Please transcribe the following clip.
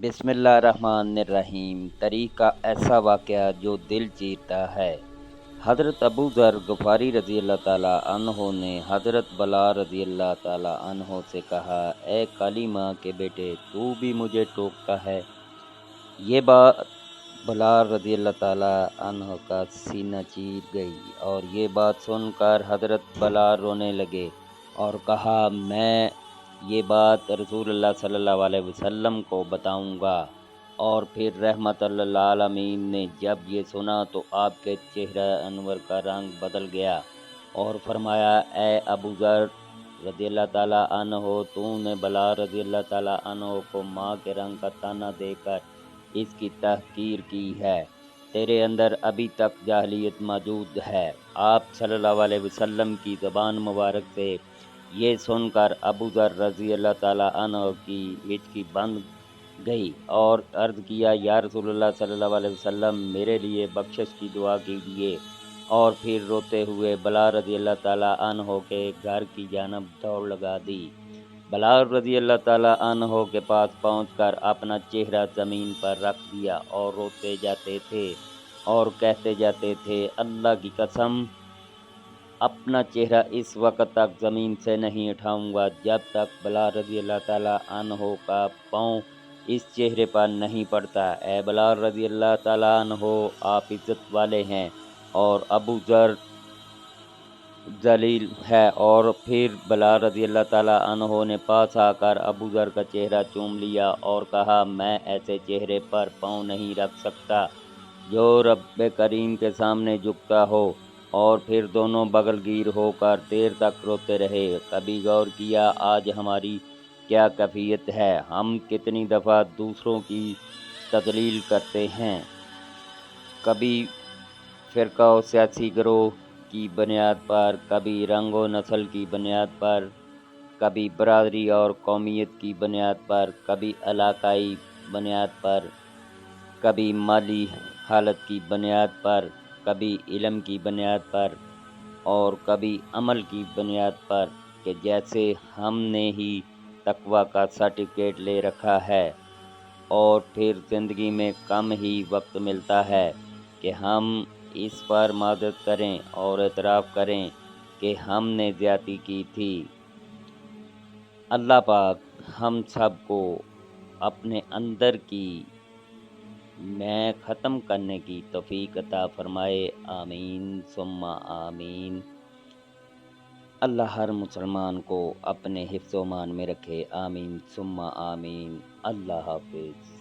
बिस्मिल्लाहिर्रहमानिर्रहीम। तरीक़ा ऐसा वाक़या जो दिल चीरता है। हज़रत अबू ज़र ग़फ़ारी रज़ी अल्लाह ताला अन्हो ने हज़रत बलाल रज़ी अल्लाह ताला अन्हो से कहा, ए काली माँ के बेटे, तू भी मुझे टोकता है। ये बात बलाल रज़ी अल्लाह ताला अन्हो का सीना चीर गई और ये बात सुनकर हज़रत बलाल रोने लगे और कहा, मैं ये बात रसूलुल्लाह सल्लल्लाहु अलैहि वसल्लम को बताऊंगा। और फिर रहमतुल लिल आलमीन ने जब ये सुना तो आपके चेहरा अनवर का रंग बदल गया और फरमाया, ए अबू ज़र रज़ी अल्लाह ताला अन्हो, तूने बलाल रज़ी अल्लाह ताला अन्हो को माँ के रंग का ताना देकर इसकी तहकीर की है। तेरे अंदर अभी तक जाहिलियत मौजूद है। आप सल्लल्लाहु अलैहि वसल्लम की ज़बान मुबारक से ये सुनकर अबू ज़र रज़ी अल्लाह ताला अन्हो की हिचकी बंद गई और अर्ज़ किया, या रसूलुल्लाह सल्लल्लाहु अलैहि वसल्लम, मेरे लिए बख्शिश की दुआ कीजिए। और फिर रोते हुए बलाल रज़ी अल्लाह ताला अन्हो के घर की जानब दौड़ लगा दी। बलाल रज़ी अल्लाह ताला अन्हो के पास पहुंचकर अपना चेहरा ज़मीन पर रख दिया और रोते जाते थे और कहते जाते थे, अल्लाह की कसम, अपना चेहरा इस वक्त तक ज़मीन से नहीं उठाऊंगा जब तक बलाल रज़ी अल्लाह ताला अन्हो का पाँव इस चेहरे पर नहीं पड़ता। ए बलाल रज़ी अल्लाह ताला अन्हो, आप इज़्ज़त वाले हैं और अबू ज़र जलील है। और फिर बलाल रज़ी अल्लाह ताला अन्हो ने पास आकर अबू ज़र का चेहरा चूम लिया और कहा, मैं ऐसे चेहरे पर पाँव नहीं रख सकता जो रब्बे करीम के सामने झुकता हो। और फिर दोनों बगलगीर होकर देर तक रोते रहे। कभी गौर किया आज हमारी क्या कैफियत है? हम कितनी दफ़ा दूसरों की तज़लील करते हैं। कभी फ़िरका और सियासी गिरोह की बुनियाद पर, कभी रंग व नस्ल की बुनियाद पर, कभी बरादरी और कौमियत की बुनियाद पर, कभी इलाकाई बुनियाद पर, कभी माली हालत की बुनियाद पर, कभी इल्म की बुनियाद पर और कभी अमल की बुनियाद पर, कि जैसे हमने ही तकवा का सर्टिफिकेट ले रखा है और फिर ज़िंदगी में कम ही वक्त मिलता है कि हम इस पर माज़रत करें और एतराफ़ करें कि हमने ज़्यादती की थी। अल्लाह पाक हम सब को अपने अंदर की मैं ख़त्म करने की तौफ़ीक अता फ़रमाए। आमीन सुम्मा आमीन। अल्लाह हर मुसलमान को अपने हिफ्ज़-ओ-मान में रखे। आमीन सुम्मा आमीन। अल्लाह हाफ़िज़।